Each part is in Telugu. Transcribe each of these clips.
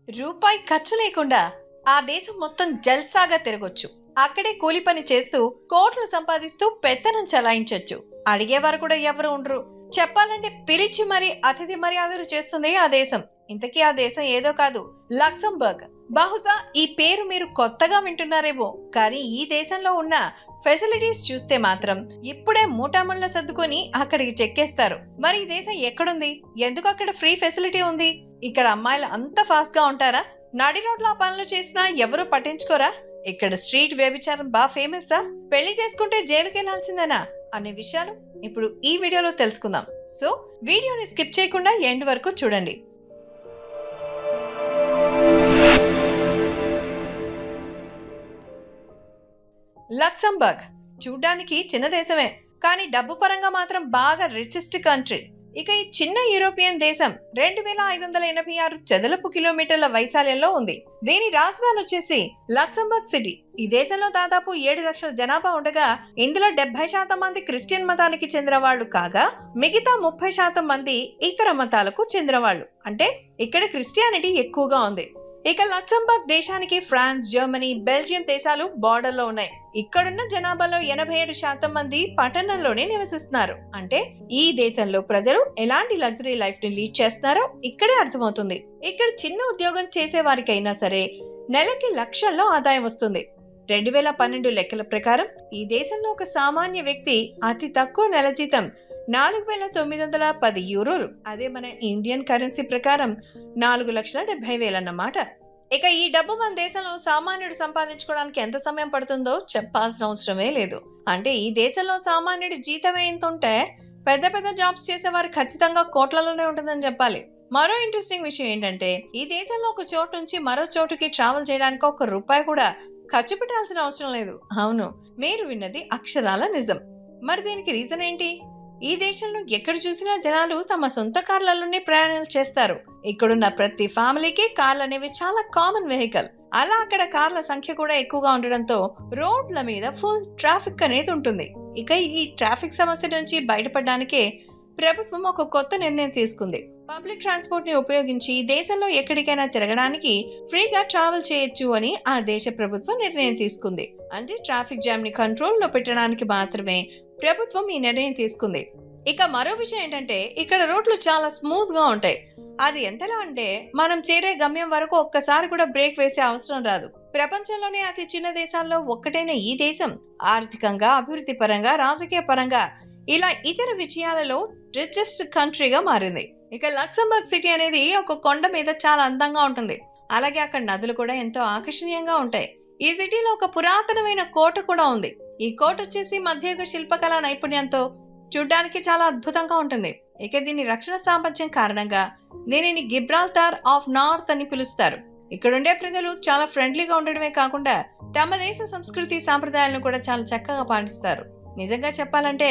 రూపాయి ఖర్చు లేకుండా ఆ దేశం మొత్తం జల్సాగా తిరగొచ్చు. అక్కడే కూలి పని చేస్తూ కోట్లు సంపాదిస్తూ పెత్తనం చలాయించొచ్చు. అడిగేవారు కూడా ఎవరు ఉండరు. చెప్పాలంటే పిలిచి మరీ అతిథి మర్యాదలు చేస్తుంది ఆ దేశం. ఇంతకీ ఆ దేశం ఏదో కాదు, లక్సంబర్గ్. బహుశా ఈ పేరు మీరు కొత్తగా వింటున్నారేమో, కానీ ఈ దేశంలో ఉన్న ఫెసిలిటీస్ చూస్తే మాత్రం ఇప్పుడే మూటాముళ్ళ సర్దుకొని అక్కడికి చెక్కేస్తారు. మరి ఈ దేశం ఎక్కడుంది? ఎందుకు అక్కడ ఫ్రీ ఫెసిలిటీ ఉంది? ఇక్కడ అమ్మాయిలు అంత ఫాస్ట్ గా ఉంటారా? నడి రోడ్ల పనులు చేసినా ఎవరు పట్టించుకోరా? ఇక్కడ స్ట్రీట్ వ్యభిచారం బా ఫేమస్సా? పెళ్లి చేసుకుంటే జైలుకి వెళ్లాల్సిందేనా అనే విషయాలు ఇప్పుడు ఈ వీడియోలో తెలుసుకుందాం. సో వీడియోని స్కిప్ చేయకుండా ఎండ్ వరకు చూడండి. లక్సంబర్గ్ చూడ్డానికి చిన్న దేశమే, కానీ డబ్బు పరంగా మాత్రం బాగా రిచెస్ట్ కంట్రీ. ఇక ఈ చిన్న యూరోపియన్ దేశం 2586 చదరపు కిలోమీటర్ల వైశాల్యంలో ఉంది. దీని రాజధాని వచ్చేసి లక్సంబర్గ్ సిటీ. ఈ దేశంలో దాదాపు 7 లక్షల జనాభా ఉండగా ఇందులో 70% మంది క్రిస్టియన్ మతానికి చెందిన వాళ్ళు కాగా మిగతా 30% మంది ఇతర మతాలకు చెందిన వాళ్ళు. అంటే ఇక్కడ క్రిస్టియానిటీ ఎక్కువగా ఉంది. ఇక లక్సంబర్గ్ దేశానికి ఫ్రాన్స్, జర్మనీ, బెల్జియం దేశాలు బార్డర్ లో ఉన్నాయి. ఇక్కడున్న జనాభాలో 87% మంది పట్టణంలోనే నివసిస్తున్నారు. అంటే ఈ దేశంలో ప్రజలు ఎలాంటి లగ్జరీ లైఫ్ ని లీడ్ చేస్తున్నారో ఇక్కడే అర్థమవుతుంది. ఇక్కడ చిన్న ఉద్యోగం చేసే వారికైనా సరే నెలకి లక్షల్లో ఆదాయం వస్తుంది. 2012 లెక్కల ప్రకారం ఈ దేశంలో ఒక సామాన్య వ్యక్తి అతి తక్కువ నెల జీతం 4910 యూరోలు. అదే మన ఇండియన్ కరెన్సీ ప్రకారం 4,70,000 అన్నమాట. ఇక ఈ డబ్బు మన దేశంలో సామాన్యుడు సంపాదించుకోవడానికి ఎంత సమయం పడుతుందో చెప్పాల్సిన అవసరమే లేదు. అంటే ఈ దేశంలో సామాన్యుడి జీతం ఎంత ఉంటే పెద్ద పెద్ద జాబ్స్ చేసేవారు ఖచ్చితంగా కోట్లలోనే ఉంటుందని చెప్పాలి. మరో ఇంట్రెస్టింగ్ విషయం ఏంటంటే ఈ దేశంలో ఒక చోటు నుంచి మరో చోటుకి ట్రావెల్ చేయడానికి 1 రూపాయి కూడా ఖర్చు పెట్టాల్సిన అవసరం లేదు. అవును, మీరు విన్నది అక్షరాల నిజం. మరి దీనికి రీజన్ ఏంటి? ఈ దేశంలో ఎక్కడ చూసినా జనాలు తమ సొంత కార్లలోనే ప్రయాణాలు చేస్తారు. ఇక్కడున్న ప్రతి ఫ్యామిలీకి కార్లు అనేవి చాలా కామన్ వెహికల్. అలా అక్కడ కార్ల సంఖ్య కూడా ఎక్కువగా ఉండడంతో రోడ్ల మీద ఫుల్ ట్రాఫిక్ అనేది ఉంటుంది. ఇక ఈ ట్రాఫిక్ సమస్య నుంచి బయటపడడానికే ప్రభుత్వం ఒక కొత్త నిర్ణయం తీసుకుంది. పబ్లిక్ ట్రాన్స్పోర్ట్ ని ఉపయోగించి దేశంలో ఎక్కడికైనా తిరగడానికి ఫ్రీగా ట్రావెల్ చేయొచ్చు అని ఆ దేశ ప్రభుత్వం నిర్ణయం తీసుకుంది. అంటే ట్రాఫిక్ జామ్ ని కంట్రోల్లో పెట్టడానికి మాత్రమే ప్రభుత్వం ఈ నిర్ణయం తీసుకుంది. ఇక మరో విషయం ఏంటంటే ఇక్కడ రోడ్లు చాలా స్మూత్ గా ఉంటాయి. అది ఎంతలా అంటే మనం చేరే గమ్యం వరకు ఒక్కసారి కూడా బ్రేక్ వేసే అవసరం రాదు. ప్రపంచంలోనే అతి చిన్న దేశాల్లో ఒక్కటైన ఈ దేశం ఆర్థికంగా, అభివృద్ధి పరంగా, రాజకీయ పరంగా ఇలా ఇతర విషయాలలో రిచెస్ట్ కంట్రీగా మారింది. ఇక లక్సంబర్గ్ సిటీ అనేది ఒక కొండ మీద చాలా అందంగా ఉంటుంది. అలాగే అక్కడ నదులు కూడా ఎంతో ఆకర్షణీయంగా ఉంటాయి. ఈ సిటీలో ఒక పురాతనమైన కోట కూడా ఉంది. ఈ కోట వచ్చేసి మధ్యయుగ శిల్పకళా నైపుణ్యంతో చూడ్డానికి చాలా అద్భుతంగా ఉంటుంది. ఇక దీని రక్షణ సామర్థ్యం కారణంగా దీనిని గిబ్రాల్టార్ ఆఫ్ నార్త్ అని పిలుస్తారు. ఇక్కడుండే ప్రజలు చాలా ఫ్రెండ్లీగా ఉండడమే కాకుండా తమ దేశ సంస్కృతి సాంప్రదాయాలను కూడా చాలా చక్కగా పాటిస్తారు. నిజంగా చెప్పాలంటే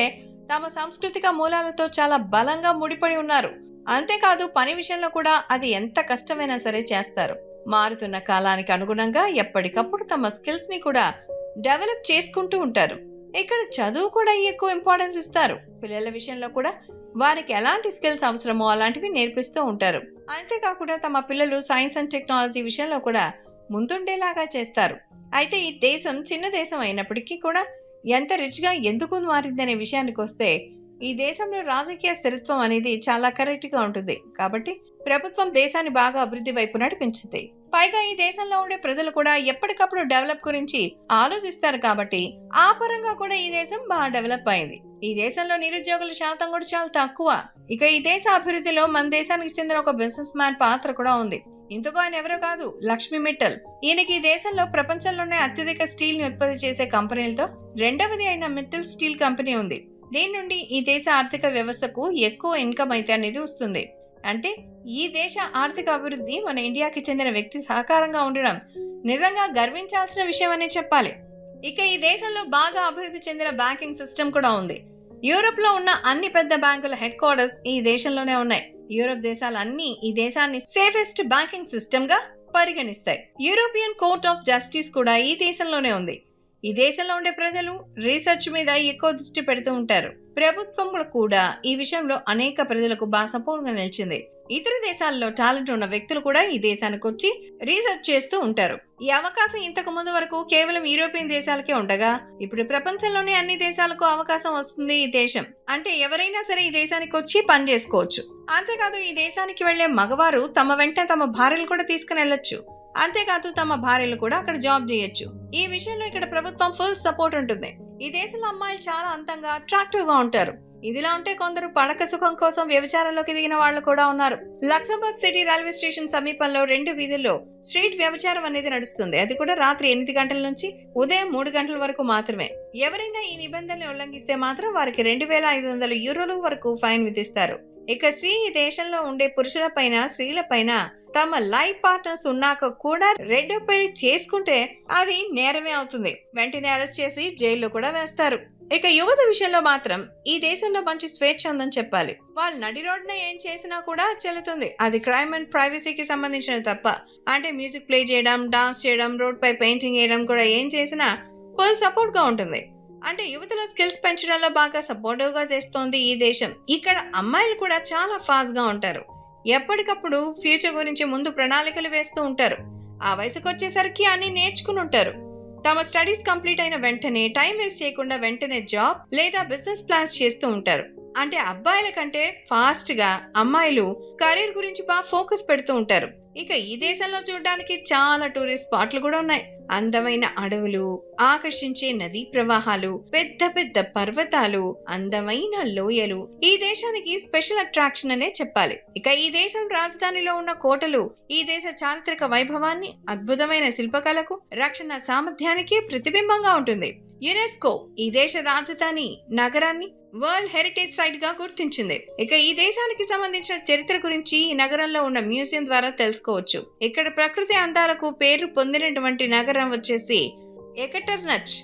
తమ సాంస్కృతిక మూలాలతో చాలా బలంగా ముడిపడి ఉన్నారు. అంతేకాదు పని విషయంలో కూడా అది ఎంత కష్టమైనా సరే చేస్తారు. మారుతున్న కాలానికి అనుగుణంగా ఎప్పటికప్పుడు తమ స్కిల్స్ ని కూడా డెవలప్ చేసుకుంటూ ఉంటారు. ఇక్కడ చదువు కూడా ఎక్కువ ఇంపార్టెన్స్ ఇస్తారు. పిల్లల విషయంలో కూడా వారికి ఎలాంటి స్కిల్స్ అవసరమో అలాంటివి నేర్పిస్తూ ఉంటారు. అంతేకాకుండా తమ పిల్లలు సైన్స్ అండ్ టెక్నాలజీ విషయంలో కూడా ముందుండేలాగా చేస్తారు. అయితే ఈ దేశం చిన్న దేశం అయినప్పటికీ కూడా ఎంత రిచ్గా ఎందుకు మారిందనే విషయానికి వస్తే ఈ దేశంలో రాజకీయ స్థిరత్వం అనేది చాలా కరెక్ట్ గా ఉంటుంది. కాబట్టి ప్రభుత్వం దేశాన్ని బాగా అభివృద్ధి వైపు నడిపించింది. పైగా ఈ దేశంలో ఉండే ప్రజలు కూడా ఎప్పటికప్పుడు డెవలప్ గురించి ఆలోచిస్తారు కాబట్టి ఆ పరంగా కూడా ఈ దేశం బాగా డెవలప్ అయింది. ఈ దేశంలో నిరుద్యోగుల శాతం కూడా చాలా తక్కువ. ఇక ఈ దేశ అభివృద్ధిలో మన దేశానికి చెందిన ఒక బిజినెస్ మ్యాన్ పాత్ర కూడా ఉంది. ఇందుకు ఆయన ఎవరో కాదు, లక్ష్మీ మిట్టల్. ఈయనకి ఈ దేశంలో ప్రపంచంలోనే అత్యధిక స్టీల్ ని ఉత్పత్తి చేసే కంపెనీలతో 2వది అయిన మిట్టల్ స్టీల్ కంపెనీ ఉంది. దీని నుండి ఈ దేశ ఆర్థిక వ్యవస్థకు ఎక్కువ ఇన్కమ్ అయితే అనేది వస్తుంది. అంటే ఈ దేశ ఆర్థిక అభివృద్ధి మన ఇండియాకి చెందిన వ్యక్తి సహకారంగా ఉండడం నిజంగా గర్వించాల్సిన విషయం అనే చెప్పాలి. ఇక ఈ దేశంలో బాగా అభివృద్ధి చెందిన బ్యాంకింగ్ సిస్టమ్ కూడా ఉంది. యూరోప్ లో ఉన్న అన్ని పెద్ద బ్యాంకుల హెడ్ క్వార్టర్స్ ఈ దేశంలోనే ఉన్నాయి. యూరోప్ దేశాలన్నీ ఈ దేశాన్ని సేఫెస్ట్ బ్యాంకింగ్ సిస్టమ్ గా పరిగణిస్తాయి. యూరోపియన్ కోర్ట్ ఆఫ్ జస్టిస్ కూడా ఈ దేశంలోనే ఉంది. ఈ దేశంలో ఉండే ప్రజలు రీసెర్చ్ మీద ఎక్కువ దృష్టి పెడుతూ ఉంటారు. ప్రభుత్వం కూడా ఈ విషయంలో అనేక ప్రజలకు బాగా సపోర్ట్గా నిలిచింది. ఇతర దేశాల్లో టాలెంట్ ఉన్న వ్యక్తులు కూడా ఈ దేశానికి వచ్చి రీసెర్చ్ చేస్తూ ఉంటారు. ఈ అవకాశం ఇంతకు ముందు వరకు కేవలం యూరోపియన్ దేశాలకే ఉండగా ఇప్పుడు ప్రపంచంలోని అన్ని దేశాలకు అవకాశం వస్తుంది ఈ దేశం. అంటే ఎవరైనా సరే ఈ దేశానికి వచ్చి పని చేసుకోవచ్చు. అంతేకాదు ఈ దేశానికి వెళ్లే మగవారు తమ వెంట తమ భార్యలు కూడా తీసుకుని వెళ్ళొచ్చు. అంతేకాదు తమ భార్యలు కూడా అక్కడ జాబ్ చేయొచ్చు. ఈ విషయంలో ఇక్కడ ప్రభుత్వం ఫుల్ సపోర్ట్ ఉంటుంది. ఈ దేశంలో అమ్మాయిలు చాలా అందంగా అట్రాక్టివ్ గా ఉంటారు. ఇదిలా ఉంటే కొందరు పడక సుఖం కోసం వ్యభిచారంలోకి దిగిన వాళ్ళు కూడా ఉన్నారు. లక్సంబర్గ్ సిటీ రైల్వే స్టేషన్ సమీపంలో 2 వీధుల్లో స్ట్రీట్ వ్యభిచారం అనేది నడుస్తుంది. అది కూడా రాత్రి 8 గంటల నుంచి ఉదయం 3 గంటల వరకు మాత్రమే. ఎవరైనా ఈ నిబంధనలు ఉల్లంఘిస్తే మాత్రం వారికి 2500 యూరోల వరకు ఫైన్ విధిస్తారు. ఇక ఈ దేశంలో ఉండే పురుషుల పైన స్త్రీల పైన తమ లైఫ్ పార్ట్నర్స్ ఉన్నాక కూడా రెండో పెళ్లి చేసుకుంటే అది నేరమే అవుతుంది. వెంటనే అరెస్ట్ చేసి జైల్లో కూడా వేస్తారు. ఇక యువత విషయంలో మాత్రం ఈ దేశంలో మంచి స్వేచ్ఛ ఉందని చెప్పాలి. వాళ్ళు నడి రోడ్డున ఏం చేసినా కూడా చెల్లుతుంది. అది క్రైమ్ అండ్ ప్రైవసీకి సంబంధించినది తప్ప. అంటే మ్యూజిక్ ప్లే చేయడం, డాన్స్ చేయడం, రోడ్ పై పెయింటింగ్ వేయడం కూడా ఏం చేసినా ఫుల్ సపోర్ట్ గా ఉంటుంది. అంటే యువతలో స్కిల్స్ పెంచడంలో బాగా సపోర్టివ్ గా చేస్తోంది ఈ దేశం. ఇక్కడ అమ్మాయిలు కూడా చాలా ఫాస్ట్ గా ఉంటారు. ఎప్పటికప్పుడు ఫ్యూచర్ గురించి ముందు ప్రణాళికలు వేస్తూ ఉంటారు. ఆ వయసుకు వచ్చేసరికి అన్ని నేర్చుకుని ఉంటారు. తమ స్టడీస్ కంప్లీట్ అయిన వెంటనే టైం వేస్ట్ చేయకుండా వెంటనే జాబ్ లేదా బిజినెస్ ప్లాన్స్ చేస్తూ ఉంటారు. అంటే అబ్బాయిల కంటే ఫాస్ట్ గా అమ్మాయిలు కెరీర్ గురించి బాగా ఫోకస్ పెడుతూ ఉంటారు. ఇక ఈ దేశంలో చూడడానికి చాలా టూరిస్ట్ స్పాట్లు కూడా ఉన్నాయి. అందమైన అడవులు, ఆకర్షించే నదీ ప్రవాహాలు, పెద్ద పెద్ద పర్వతాలు, అందమైన లోయలు ఈ దేశానికి స్పెషల్ అట్రాక్షన్ అనే చెప్పాలి. ఇక ఈ దేశం రాజధానిలో ఉన్న కోటలు ఈ దేశ చారిత్రక వైభవాన్ని, అద్భుతమైన శిల్పకళకు, రక్షణ సామర్థ్యానికి ప్రతిబింబంగా ఉంటుంది. యునెస్కో ఈ దేశ రాజధాని నగరాన్ని వరల్డ్ హెరిటేజ్ సైట్ గా గుర్తించింది. ఇక ఈ దేశానికి సంబంధించిన చరిత్ర గురించి ఈ నగరంలో ఉన్న మ్యూజియం ద్వారా తెలుసుకోవచ్చు. ఇక్కడ ప్రకృతి అందాలకు పేరు పొందినటువంటి నగరం వచ్చేసి ఎకటర్నచ్.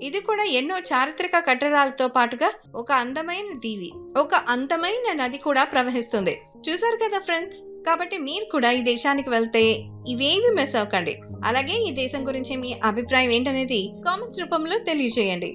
ఇది కూడా ఎన్నో చారిత్రక కట్టడాలతో పాటుగా ఒక అందమైన దీవి, ఒక అందమైన నది కూడా ప్రవహిస్తుంది. చూసారు కదా ఫ్రెండ్స్. కాబట్టి మీరు కూడా ఈ దేశానికి వెళ్తే ఇవేవి మిస్ అవ్వకండి. అలాగే ఈ దేశం గురించి మీ అభిప్రాయం ఏంటనేది కామెంట్స్ రూపంలో తెలియజేయండి.